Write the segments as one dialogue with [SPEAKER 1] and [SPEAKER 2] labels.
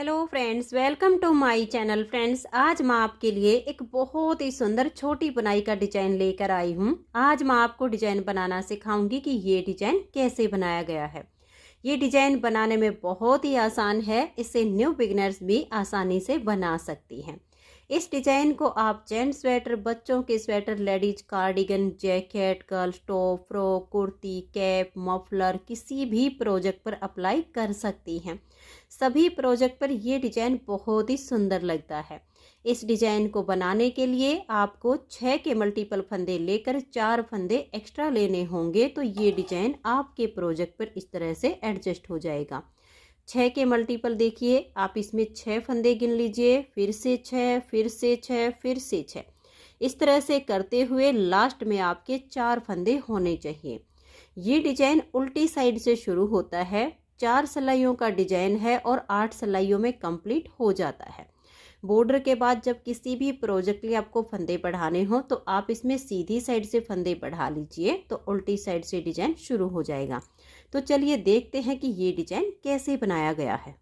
[SPEAKER 1] Hello friends, welcome to my channel. Friends, आज मैं आपके लिए एक बहुत ही सुंदर छोटी बुनाई का डिजाइन लेकर आई हूँ। आज मैं आपको डिजाइन बनाना सिखाऊंगी कि ये डिजाइन कैसे बनाया गया है। ये डिजाइन बनाने में बहुत ही आसान है, इसे न्यू बिगिनर्स भी आसानी से बना सकती हैं। इस डिजाइन को आप जेंट्स स्वेटर, बच्चों के sweater, ladies cardigan, jacket, girls top, frock, kurti, cap, muffler किसी भी प्रोजेक्ट पर अप्लाई कर सकती हैं। सभी प्रोजेक्ट पर ये डिजाइन बहुत ही सुंदर लगता है। इस डिजाइन को बनाने के लिए आपको 6 के मल्टीपल फंदे लेकर 4 फंदे एक्स्ट्रा लेने होंगे, तो ये डिजाइन आपके प्रोजेक्ट पर इस तरह से एडजस्ट हो जाएगा। 6 के मल्टीपल देखिए, आप इसमें 6 फंदे गिन लीजिए, फिर से 6, फिर से 6, फिर से 6। इस तरह से करते हुए लास्ट में आपके 4 फंदे होने चाहिए। ये डिजाइन उल्टी साइड से शुरू होता है, 4 सिलाइयों का डिजाइन है और 8 सिलाइयों में कंप्लीट हो जाता है। बॉर्डर के बाद जब किसी भी प्रोजेक्ट के लिए आपको फंदे बढ़ाने हो तो आप इसमें सीधी साइड से फंदे बढ़ा लीजिए, तो उल्टी साइड से डिजाइन शुरू हो जाएगा। तो चलिए देखते हैं कि ये डिजाइन कैसे बनाया गया है।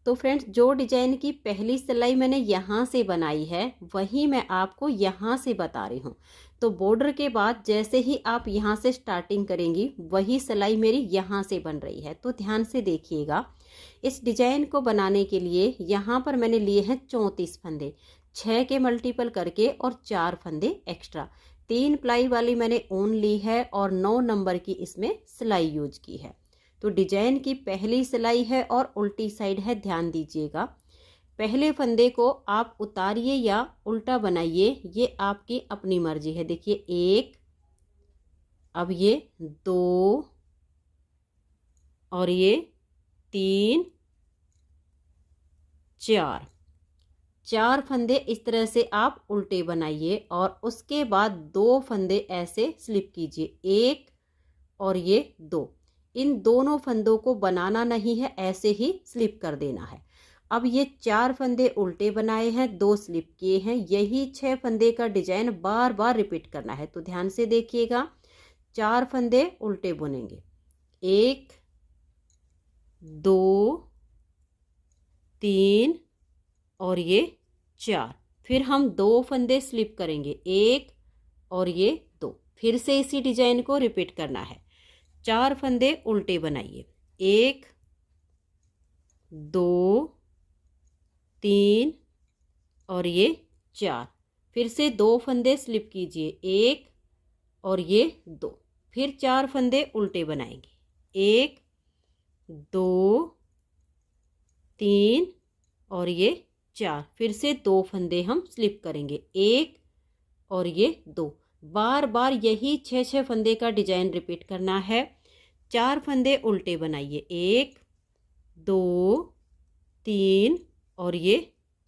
[SPEAKER 1] तो फ्रेंड्स, जो डिजाइन की पहली सिलाई मैंने यहाँ से बनाई है वही मैं आपको यहाँ से बता रही हूँ। तो बॉर्डर के बाद जैसे ही आप यहाँ से स्टार्टिंग करेंगी वही सिलाई मेरी यहाँ से बन रही है, तो ध्यान से देखिएगा। इस डिजाइन को बनाने के लिए यहाँ पर मैंने लिए हैं 34 फंदे, 6 के मल्टीपल करके और 4 फंदे एक्स्ट्रा। 3 प्लाई वाली मैंने ऊन ली है और 9 नंबर की इसमें सिलाई यूज की है। तो डिजाइन की पहली सिलाई है और उल्टी साइड है, ध्यान दीजिएगा। पहले फंदे को आप उतारिए या उल्टा बनाइए, ये आपकी अपनी मर्जी है। देखिए 1, अब ये 2 और ये 3, 4 फंदे इस तरह से आप उल्टे बनाइए और उसके बाद 2 फंदे ऐसे स्लिप कीजिए, 1 और ये 2। इन दोनों फंदों को बनाना नहीं है, ऐसे ही स्लिप कर देना है। अब ये 4 फंदे उल्टे बनाए हैं, 2 स्लिप किए हैं, यही 6 फंदे का डिजाइन बार बार रिपीट करना है। तो ध्यान से देखिएगा, 4 फंदे उल्टे बुनेंगे, 1, 2, 3 और ये 4। फिर हम 2 फंदे स्लिप करेंगे, 1 और ये 2। फिर से इसी डिजाइन को रिपीट करना है। 4 फंदे उल्टे बनाइए, 1, 2, 3 और ये 4। फिर से 2 फंदे स्लिप कीजिए, 1 और ये 2। फिर 4 फंदे उल्टे बनाएंगे, 1, 2, 3 और ये 4। फिर से 2 फंदे हम स्लिप करेंगे, 1 और ये 2। बार बार यही 6 फंदे का डिजाइन रिपीट करना है। 4 फंदे उल्टे बनाइए, 1, 2, 3 और ये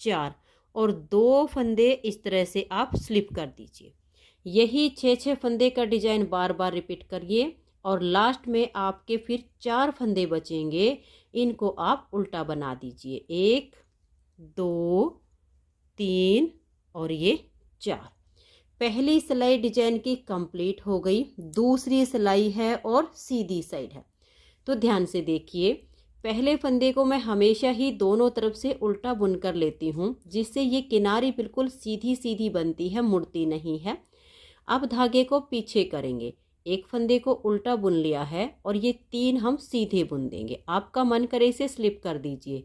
[SPEAKER 1] 4 और 2 फंदे इस तरह से आप स्लिप कर दीजिए। यही 6 फंदे का डिजाइन बार बार रिपीट करिए और लास्ट में आपके फिर 4 फंदे बचेंगे, इनको आप उल्टा बना दीजिए, 1, 2, 3 और ये 4। पहली सिलाई डिजाइन की कंप्लीट हो गई, दूसरी सिलाई है और सीधी साइड है। तो ध्यान से देखिए, पहले फंदे को मैं हमेशा ही दोनों तरफ से उल्टा बुनकर लेती हूँ, जिससे ये किनारी बिल्कुल सीधी सीधी बनती है, मुड़ती नहीं है। अब धागे को पीछे करेंगे, एक फंदे को उल्टा बुन लिया है और ये 3 हम सीधे बुन देंगे। आपका मन करे इसे स्लिप कर दीजिए।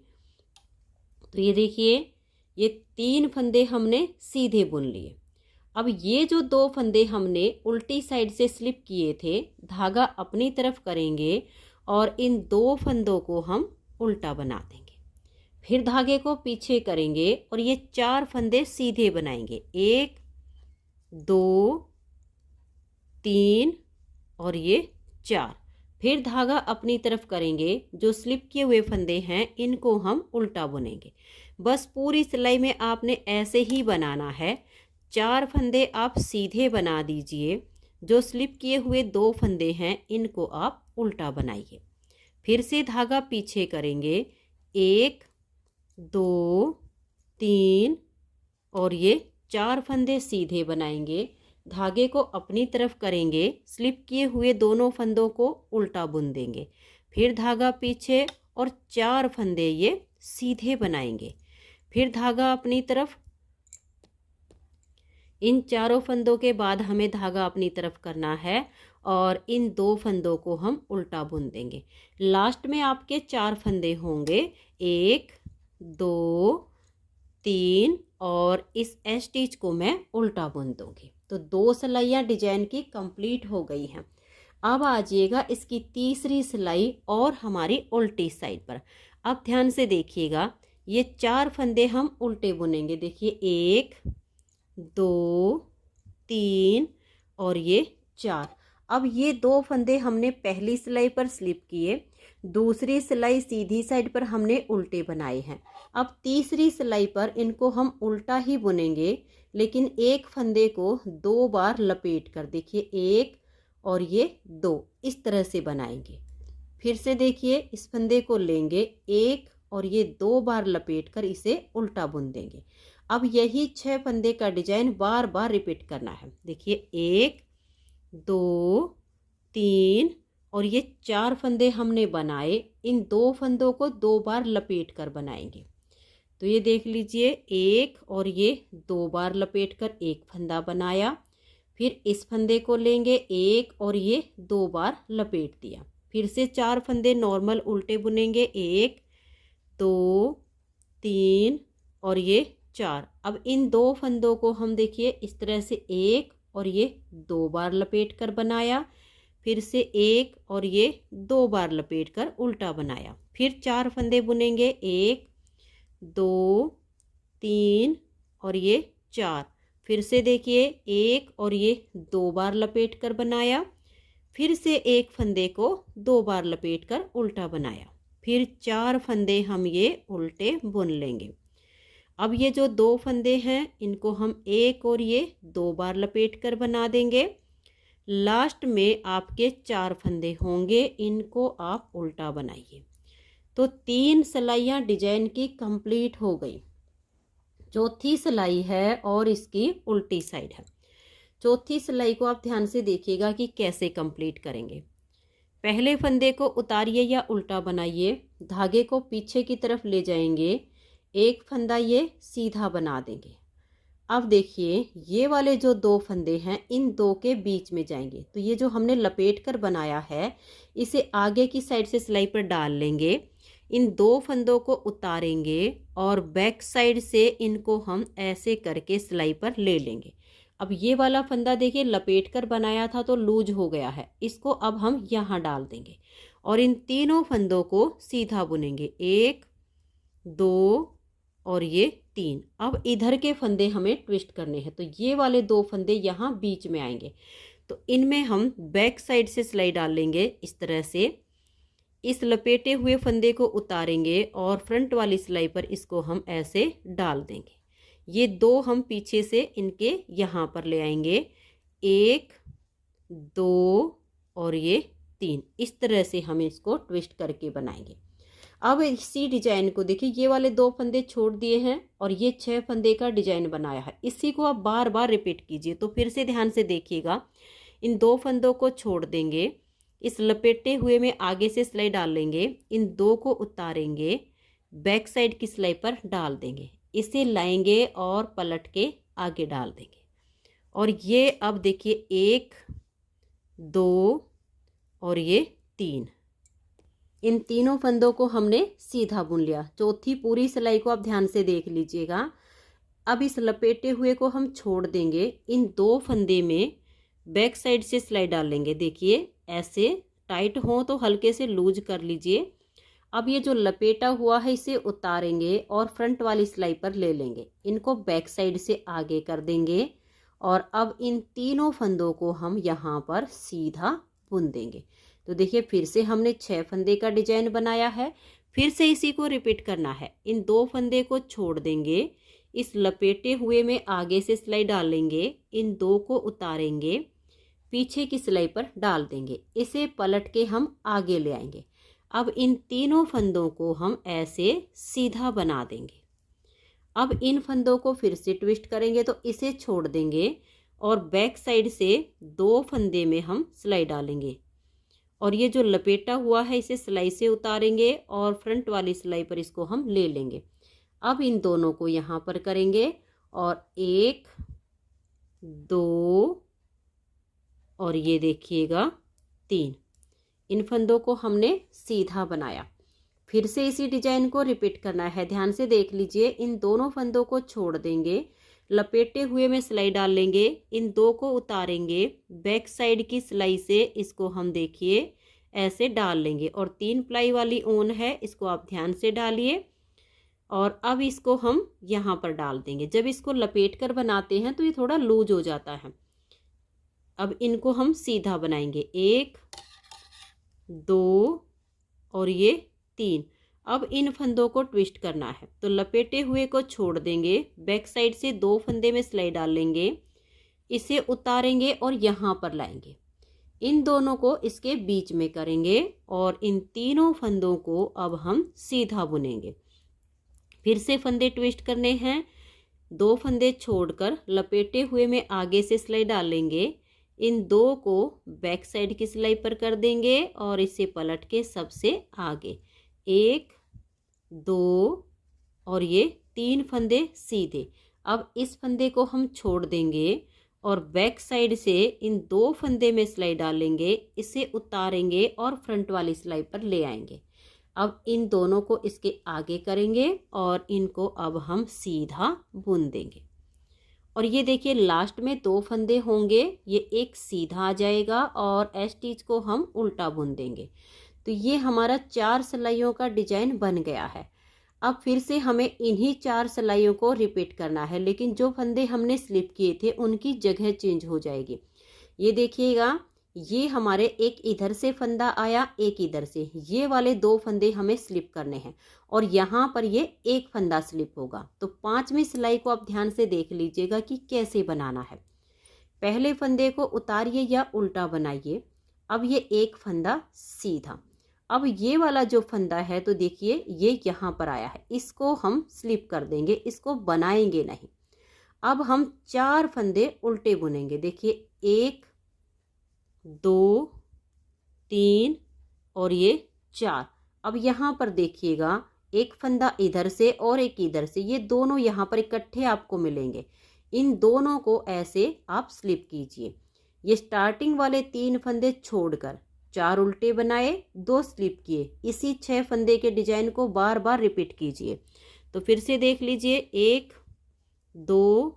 [SPEAKER 1] तो ये देखिए, ये 3 फंदे हमने सीधे बुन लिए। अब ये जो 2 फंदे हमने उल्टी साइड से स्लिप किए थे, धागा अपनी तरफ करेंगे और इन 2 फंदों को हम उल्टा बना देंगे। फिर धागे को पीछे करेंगे और ये 4 फंदे सीधे बनाएंगे, 1, 2, 3 और ये 4। फिर धागा अपनी तरफ करेंगे, जो स्लिप किए हुए फंदे हैं इनको हम उल्टा बुनेंगे। बस पूरी सिलाई में आपने ऐसे ही बनाना है। 4 फंदे आप सीधे बना दीजिए, जो स्लिप किए हुए 2 फंदे हैं इनको आप उल्टा बनाइए। फिर से धागा पीछे करेंगे, 1, 2, 3 और ये 4 फंदे सीधे बनाएंगे। धागे को अपनी तरफ करेंगे, स्लिप किए हुए दोनों फंदों को उल्टा बुन देंगे। फिर धागा पीछे और 4 फंदे ये सीधे बनाएंगे। फिर धागा अपनी तरफ, इन चारों फंदों के बाद हमें धागा अपनी तरफ करना है और इन 2 फंदों को हम उल्टा बुन देंगे। लास्ट में आपके 4 फंदे होंगे, 1 2 3 और इस एस स्टिच को मैं उल्टा बुन दूंगी। तो 2 सिलाइयाँ डिजाइन की कंप्लीट हो गई हैं। अब आ जाइएगा इसकी तीसरी सिलाई और हमारी उल्टी साइड पर। अब ध्यान से देखिएगा, ये 4 फंदे हम उल्टे बुनेंगे। देखिए 1 2 3 और ये 4। अब ये 2 फंदे हमने पहली सिलाई पर स्लिप किए, दूसरी सिलाई सीधी साइड पर हमने उल्टे बनाए हैं। अब तीसरी सिलाई पर इनको हम उल्टा ही बुनेंगे, लेकिन एक फंदे को 2 बार लपेट कर, देखिए 1 और ये 2, इस तरह से बनाएंगे। फिर से देखिए, इस फंदे को लेंगे 1 और ये 2 बार लपेट कर इसे उल्टा बुन देंगे। अब यही 6 फंदे का डिजाइन बार बार रिपीट करना है। देखिए 1 2 3 और ये 4 फंदे हमने बनाए, इन 2 फंदों को 2 बार लपेट कर बनाएंगे। तो ये देख लीजिए, 1 और ये 2 बार लपेट कर एक फंदा बनाया। फिर इस फंदे को लेंगे 1 और ये 2 बार लपेट दिया। फिर से 4 फंदे नॉर्मल उल्टे बुनेंगे, 1 2 3 और ये 4। अब इन 2 फंदों को हम देखिए इस तरह से 1 और ये 2 बार लपेट कर बनाया। फिर से 1 और ये 2 बार लपेट कर उल्टा बनाया। फिर 4 फंदे बुनेंगे, 1 2 3 और ये 4। फिर से देखिए 1 और ये 2 बार लपेट कर बनाया। फिर से एक फंदे को 2 बार लपेट कर उल्टा बनाया। फिर 4 फंदे हम ये उल्टे बुन लेंगे। अब ये जो 2 फंदे हैं इनको हम 1 और ये 2 बार लपेट कर बना देंगे। लास्ट में आपके 4 फंदे होंगे, इनको आप उल्टा बनाइए। तो 3 सिलाइयाँ डिजाइन की कंप्लीट हो गई। चौथी सिलाई है और इसकी उल्टी साइड है। चौथी सिलाई को आप ध्यान से देखिएगा कि कैसे कंप्लीट करेंगे। पहले फंदे को उतारिए या उल्टा बनाइए, धागे को पीछे की तरफ ले जाएंगे, एक फंदा ये सीधा बना देंगे। अब देखिए ये वाले जो 2 फंदे हैं इन 2 के बीच में जाएंगे। तो ये जो हमने लपेट कर बनाया है इसे आगे की साइड से सिलाई पर डाल लेंगे, इन 2 फंदों को उतारेंगे और बैक साइड से इनको हम ऐसे करके सिलाई पर ले लेंगे। अब ये वाला फंदा देखिए लपेट कर बनाया था तो लूज हो गया है, इसको अब हम यहाँ डाल देंगे और इन तीनों फंदों को सीधा बुनेंगे, 1 2 और ये 3। अब इधर के फंदे हमें ट्विस्ट करने हैं, तो ये वाले 2 फंदे यहाँ बीच में आएंगे। तो इनमें हम बैक साइड से सिलाई डाल लेंगे इस तरह से। इस लपेटे हुए फंदे को उतारेंगे और फ्रंट वाली सिलाई पर इसको हम ऐसे डाल देंगे। ये 2 हम पीछे से इनके यहाँ पर ले आएंगे, 1 2 और ये 3। इस तरह से हम इसको ट्विस्ट करके बनाएंगे। अब इसी डिजाइन को देखिए, ये वाले 2 फंदे छोड़ दिए हैं और ये 6 फंदे का डिजाइन बनाया है। इसी को आप बार बार रिपीट कीजिए। तो फिर से ध्यान से देखिएगा, इन 2 फंदों को छोड़ देंगे, इस लपेटे हुए में आगे से सिलाई डाल लेंगे, इन 2 को उतारेंगे, बैक साइड की सिलाई पर डाल देंगे, इसे लाएंगे और पलट के आगे डाल देंगे। और ये अब देखिए 1 2 और ये 3, इन तीनों फंदों को हमने सीधा बुन लिया। चौथी पूरी सिलाई को आप ध्यान से देख लीजिएगा। अब इस लपेटे हुए को हम छोड़ देंगे, इन 2 फंदे में बैक साइड से सिलाई डाल लेंगे। देखिए ऐसे टाइट हो तो हल्के से लूज कर लीजिए। अब ये जो लपेटा हुआ है इसे उतारेंगे और फ्रंट वाली सिलाई पर ले लेंगे, इनको बैक साइड से आगे कर देंगे और अब इन तीनों फंदों को हम यहाँ पर सीधा बुन देंगे। तो देखिए फिर से हमने 6 फंदे का डिजाइन बनाया है, फिर से इसी को रिपीट करना है। इन 2 फंदे को छोड़ देंगे, इस लपेटे हुए में आगे से सिलाई डालेंगे, इन 2 को उतारेंगे, पीछे की सिलाई पर डाल देंगे, इसे पलट के हम आगे ले आएंगे। अब इन तीनों फंदों को हम ऐसे सीधा बना देंगे। अब इन फंदों को फिर से ट्विस्ट करेंगे, तो इसे छोड़ देंगे और बैक साइड से 2 फंदे में हम सिलाई डालेंगे और ये जो लपेटा हुआ है इसे सिलाई से उतारेंगे और फ्रंट वाली सिलाई पर इसको हम ले लेंगे। अब इन दोनों को यहाँ पर करेंगे और 1 2 और ये देखिएगा 3। इन फंदों को हमने सीधा बनाया। फिर से इसी डिजाइन को रिपीट करना है। ध्यान से देख लीजिए, इन दोनों फंदों को छोड़ देंगे, लपेटे हुए में सिलाई डाल लेंगे, इन दो को उतारेंगे, बैक साइड की सिलाई से इसको हम देखिए ऐसे डाल लेंगे और 3 प्लाई वाली ऊन है, इसको आप ध्यान से डालिए और अब इसको हम यहाँ पर डाल देंगे। जब इसको लपेट कर बनाते हैं तो ये थोड़ा लूज हो जाता है। अब इनको हम सीधा बनाएंगे, 1 2 और ये 3। अब इन फंदों को ट्विस्ट करना है तो लपेटे हुए को छोड़ देंगे, बैक साइड से 2 फंदे में सिलाई डाल लेंगे, इसे उतारेंगे और यहाँ पर लाएंगे। इन दोनों को इसके बीच में करेंगे और इन तीनों फंदों को अब हम सीधा बुनेंगे। फिर से फंदे ट्विस्ट करने हैं, 2 फंदे छोड़कर लपेटे हुए में आगे से सिलाई डालेंगे, इन 2 को बैक साइड की सिलाई पर कर देंगे और इसे पलट के सबसे आगे 1 2 और ये 3 फंदे सीधे। अब इस फंदे को हम छोड़ देंगे और बैक साइड से इन 2 फंदे में सिलाई डालेंगे, इसे उतारेंगे और फ्रंट वाली सिलाई पर ले आएंगे। अब इन दोनों को इसके आगे करेंगे और इनको अब हम सीधा बुन देंगे। और ये देखिए लास्ट में 2 फंदे होंगे, ये एक सीधा आ जाएगा और एस स्टिच को हम उल्टा बुन देंगे। तो ये हमारा 4 सिलाइयों का डिजाइन बन गया है। अब फिर से हमें इन्हीं 4 सिलाइयों को रिपीट करना है, लेकिन जो फंदे हमने स्लिप किए थे उनकी जगह चेंज हो जाएगी। ये देखिएगा, ये हमारे एक इधर से फंदा आया, एक इधर से, ये वाले 2 फंदे हमें स्लिप करने हैं और यहाँ पर ये एक फंदा स्लिप होगा। तो 5वीं सिलाई को आप ध्यान से देख लीजिएगा कि कैसे बनाना है। पहले फंदे को उतारिए या उल्टा बनाइए। अब ये एक फंदा सीधा। अब ये वाला जो फंदा है तो देखिए ये यहाँ पर आया है, इसको हम स्लिप कर देंगे, इसको बनाएंगे नहीं। अब हम 4 फंदे उल्टे बुनेंगे। देखिए 1 2 3 और ये 4। अब यहाँ पर देखिएगा एक फंदा इधर से और एक इधर से, ये दोनों यहाँ पर इकट्ठे आपको मिलेंगे। इन दोनों को ऐसे आप स्लिप कीजिए। ये स्टार्टिंग वाले 3 फंदे छोड़कर 4 उल्टे बनाए, 2 स्लिप किए। इसी 6 फंदे के डिजाइन को बार बार रिपीट कीजिए। तो फिर से देख लीजिए, 1 2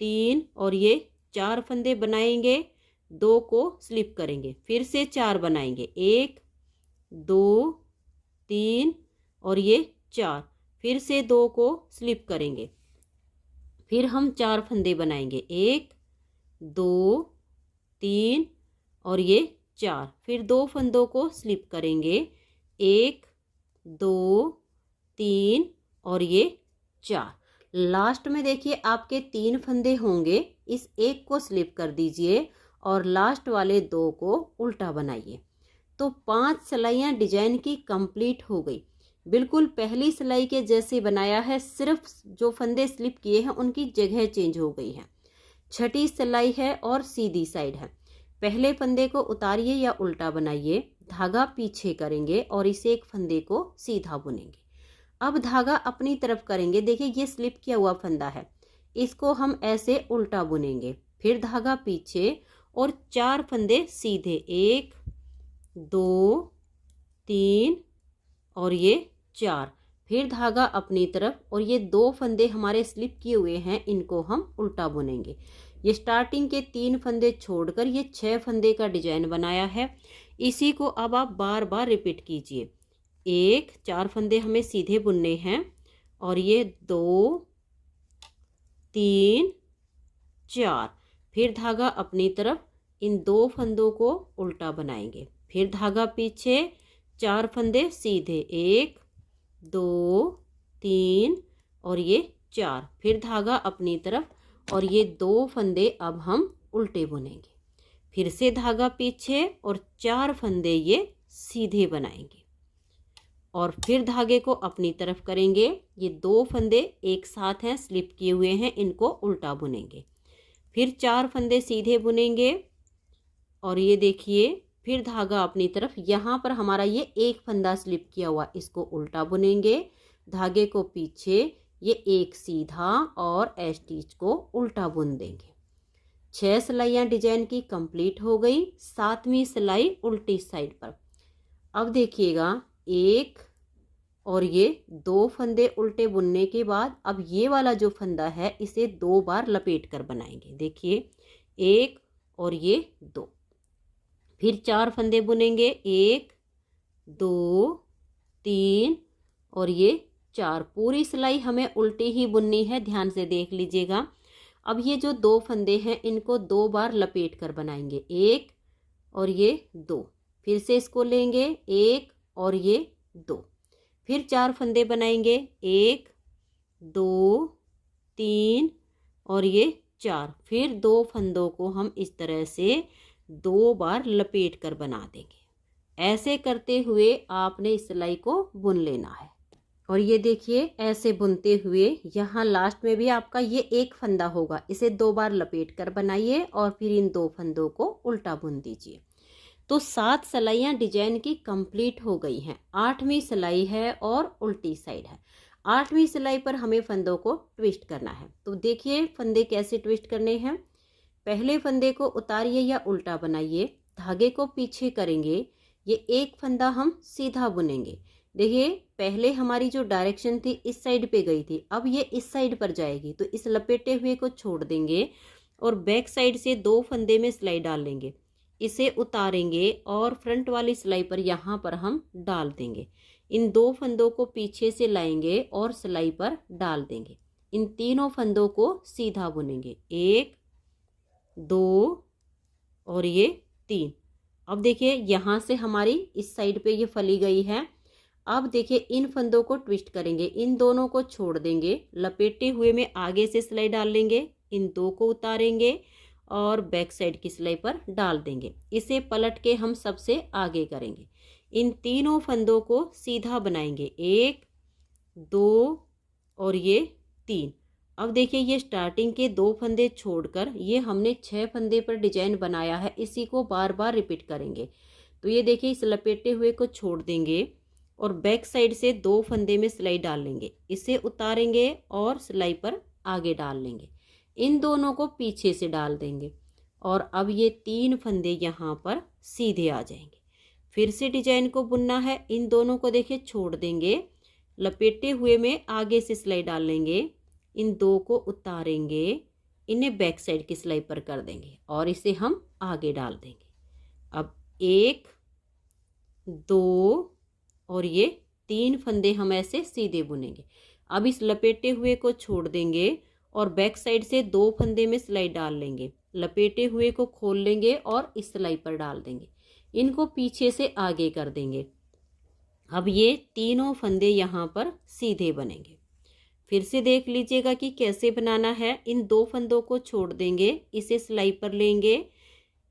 [SPEAKER 1] 3 और ये 4 फंदे बनाएंगे, 2 को स्लिप करेंगे, फिर से 4 बनाएंगे, 1 2 3 और ये 4, फिर से 2 को स्लिप करेंगे, फिर हम 4 फंदे बनाएंगे, 1 2 3 और ये 4, फिर 2 फंदों को स्लिप करेंगे, 1 2 3 और ये 4। लास्ट में देखिए आपके 3 फंदे होंगे, इस एक को स्लिप कर दीजिए और लास्ट वाले 2 को उल्टा बनाइए। तो 5 सिलाइयाँ डिजाइन की कंप्लीट हो गई। बिल्कुल पहली सिलाई के जैसे बनाया है, सिर्फ जो फंदे स्लिप किए हैं उनकी जगह चेंज हो गई है। छठी सिलाई है और सीधी साइड है। पहले फंदे को उतारिए या उल्टा बनाइए, धागा पीछे करेंगे और इसे एक फंदे को सीधा बुनेंगे। अब धागा अपनी तरफ करेंगे। देखिए ये स्लिप किया हुआ फंदा है, इसको हम ऐसे उल्टा बुनेंगे, फिर धागा पीछे और 4 फंदे सीधे, 1 2 3 और ये 4, फिर धागा अपनी तरफ और ये 2 फंदे हमारे स्लिप किए हुए हैं, इनको हम उल्टा बुनेंगे। ये स्टार्टिंग के 3 फंदे छोड़कर ये 6 फंदे का डिजाइन बनाया है। इसी को अब आप बार बार रिपीट कीजिए। 1 4 फंदे हमें सीधे बुनने हैं और ये 2 3 4, फिर धागा अपनी तरफ, इन 2 फंदों को उल्टा बनाएंगे, फिर धागा पीछे, 4 फंदे सीधे, 1 2 3 और ये 4, फिर धागा अपनी तरफ और ये 2 फंदे अब हम उल्टे बुनेंगे, फिर से धागा पीछे और 4 फंदे ये सीधे बनाएंगे और फिर धागे को अपनी तरफ करेंगे। ये 2 फंदे एक साथ हैं, स्लिप किए हुए हैं, इनको उल्टा बुनेंगे, फिर 4 फंदे सीधे बुनेंगे और ये देखिए फिर धागा अपनी तरफ, यहाँ पर हमारा ये एक फंदा स्लिप किया हुआ, इसको उल्टा बुनेंगे, धागे को पीछे, ये एक सीधा और स्टिच को उल्टा बुन देंगे। 6 सिलाइयाँ डिजाइन की कंप्लीट हो गई। 7वीं सिलाई उल्टी साइड पर। अब देखिएगा, एक और ये 2 फंदे उल्टे बुनने के बाद अब ये वाला जो फंदा है इसे 2 बार लपेट कर बनाएंगे। देखिए, 1 और ये 2, फिर 4 फंदे बुनेंगे, 1 2 3 और ये 4। पूरी सिलाई हमें उल्टी ही बुननी है, ध्यान से देख लीजिएगा। अब ये जो 2 फंदे हैं इनको 2 बार लपेट कर बनाएंगे, 1 और ये 2, फिर से इसको लेंगे, 1 और ये 2, फिर 4 फंदे बनाएंगे, 1 2 3 और ये 4, फिर 2 फंदों को हम इस तरह से 2 बार लपेट कर बना देंगे। ऐसे करते हुए आपने इस सिलाई को बुन लेना है। और ये देखिए, ऐसे बुनते हुए यहाँ लास्ट में भी आपका ये एक फंदा होगा, इसे 2 बार लपेट कर बनाइए और फिर इन 2 फंदों को उल्टा बुन दीजिए। तो 7 सिलाइयाँ डिजाइन की कंप्लीट हो गई हैं। 8वीं सिलाई है और उल्टी साइड है। 8वीं सिलाई पर हमें फंदों को ट्विस्ट करना है। तो देखिए फंदे कैसे ट्विस्ट करने हैं। पहले फंदे को उतारिए या उल्टा बनाइए, धागे को पीछे करेंगे, ये एक फंदा हम सीधा बुनेंगे। देखिए, पहले हमारी जो डायरेक्शन थी इस साइड पे गई थी, अब ये इस साइड पर जाएगी, तो इस लपेटे हुए को छोड़ देंगे और बैक साइड से 2 फंदे में सिलाई डाल लेंगे, इसे उतारेंगे और फ्रंट वाली सिलाई पर यहाँ पर हम डाल देंगे। इन 2 फंदों को पीछे से लाएंगे और सिलाई पर डाल देंगे। इन तीनों फंदों को सीधा बुनेंगे, 1 2 और ये 3। अब देखिए, यहाँ से हमारी इस साइड पे ये फली गई है। अब देखिए, इन फंदों को ट्विस्ट करेंगे, इन दोनों को छोड़ देंगे, लपेटे हुए में आगे से सिलाई डाल लेंगे, इन 2 को उतारेंगे और बैक साइड की सिलाई पर डाल देंगे। इसे पलट के हम सबसे आगे करेंगे। इन तीनों फंदों को सीधा बनाएंगे, 1 2 और ये 3। अब देखिए, ये स्टार्टिंग के 2 फंदे छोड़कर ये हमने 6 फंदे पर डिजाइन बनाया है, इसी को बार बार रिपीट करेंगे। तो ये देखिए, इस लपेटे हुए को छोड़ देंगे और बैक साइड से 2 फंदे में सिलाई डाल लेंगे, इसे उतारेंगे और सिलाई पर आगे डाल लेंगे, इन दोनों को पीछे से डाल देंगे और अब ये 3 फंदे यहाँ पर सीधे आ जाएंगे। फिर से डिजाइन को बुनना है, इन दोनों को देखिए छोड़ देंगे, लपेटे हुए में आगे से सिलाई डाल लेंगे, इन 2 को उतारेंगे, इन्हें बैक साइड की सिलाई पर कर देंगे और इसे हम आगे डाल देंगे। अब 1 2 और ये 3 फंदे हम ऐसे सीधे बुनेंगे। अब इस लपेटे हुए को छोड़ देंगे और बैक साइड से 2 फंदे में सिलाई डाल लेंगे, लपेटे हुए को खोल लेंगे और इस सिलाई पर डाल देंगे, इनको पीछे से आगे कर देंगे। अब ये तीनों फंदे यहाँ पर सीधे बनेंगे। फिर से देख लीजिएगा कि कैसे बनाना है। इन 2 फंदों को छोड़ देंगे, इसे सिलाई पर लेंगे,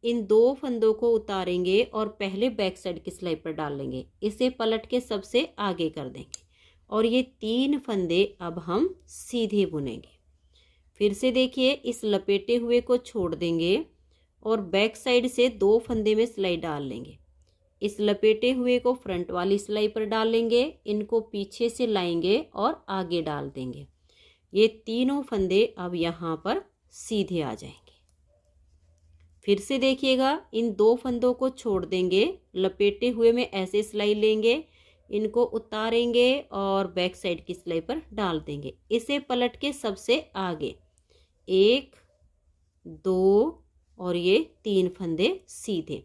[SPEAKER 1] इन 2 फंदों को उतारेंगे और पहले बैक साइड की सिलाई पर डाल लेंगे, इसे पलट के सबसे आगे कर देंगे और ये 3 फंदे अब हम सीधे बुनेंगे। फिर से देखिए, इस लपेटे हुए को छोड़ देंगे और बैक साइड से 2 फंदे में सिलाई डाल लेंगे, इस लपेटे हुए को फ्रंट वाली सिलाई पर डालेंगे, इनको पीछे से लाएंगे और आगे डाल देंगे। ये तीनों फंदे अब यहाँ पर सीधे आ जाएंगे। फिर से देखिएगा, इन 2 फंदों को छोड़ देंगे, लपेटे हुए में ऐसे सिलाई लेंगे, इनको उतारेंगे और बैक साइड की सिलाई पर डाल देंगे, इसे पलट के सबसे आगे 1 2 और ये 3 फंदे सीधे।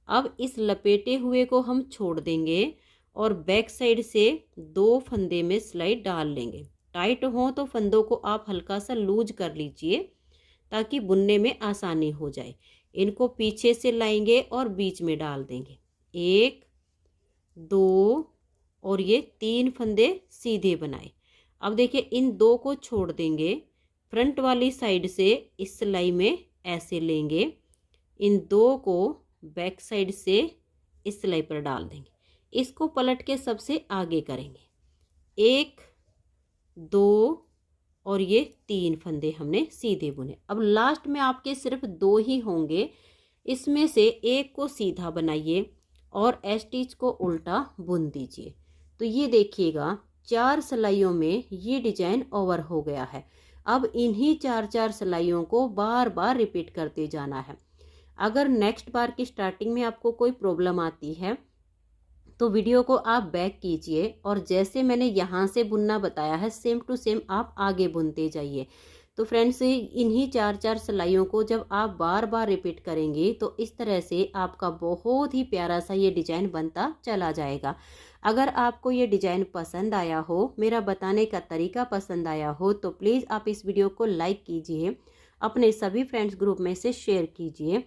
[SPEAKER 1] अब इस लपेटे हुए को हम छोड़ देंगे और बैक साइड से 2 फंदे में सिलाई डाल लेंगे। टाइट हो तो फंदों को आप हल्का सा लूज कर लीजिए ताकि बुनने में आसानी हो जाए। इनको पीछे से लाएंगे और बीच में डाल देंगे, 1 2 और ये 3 फंदे सीधे बनाए। अब देखिए, इन 2 को छोड़ देंगे, फ्रंट वाली साइड से इस सिलाई में ऐसे लेंगे, इन 2 को बैक साइड से इस सिलाई पर डाल देंगे, इसको पलट के सबसे आगे करेंगे, 1 2 और ये 3 फंदे हमने सीधे बुने। अब लास्ट में आपके सिर्फ 2 ही होंगे, इसमें से एक को सीधा बनाइए और स्टिच को उल्टा बुन दीजिए। तो ये देखिएगा 4 सिलाइयों में ये डिजाइन ओवर हो गया है। अब इन्हीं 4-4 सिलाइयों को बार बार रिपीट करते जाना है। अगर नेक्स्ट बार की स्टार्टिंग में आपको कोई प्रॉब्लम आती है तो वीडियो को आप बैक कीजिए और जैसे मैंने यहाँ से बुनना बताया है सेम टू सेम आप आगे बुनते जाइए। तो फ्रेंड्स इन्हीं 4-4 सिलाइयों को जब आप बार बार रिपीट करेंगे तो इस तरह से आपका बहुत ही प्यारा सा ये डिजाइन बनता चला जाएगा। अगर आपको ये डिजाइन पसंद आया हो, मेरा बताने का तरीका पसंद आया हो, तो प्लीज़ आप इस वीडियो को लाइक कीजिए, अपने सभी फ्रेंड्स ग्रुप में से शेयर कीजिए।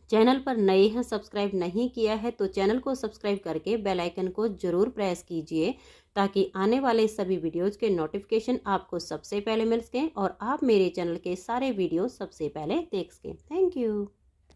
[SPEAKER 1] चैनल पर नए हैं, सब्सक्राइब नहीं किया है तो चैनल को सब्सक्राइब करके बेल आइकन को ज़रूर प्रेस कीजिए ताकि आने वाले सभी वीडियोज़ के नोटिफिकेशन आपको सबसे पहले मिल सकें और आप मेरे चैनल के सारे वीडियो सबसे पहले देख सकें। Thank you.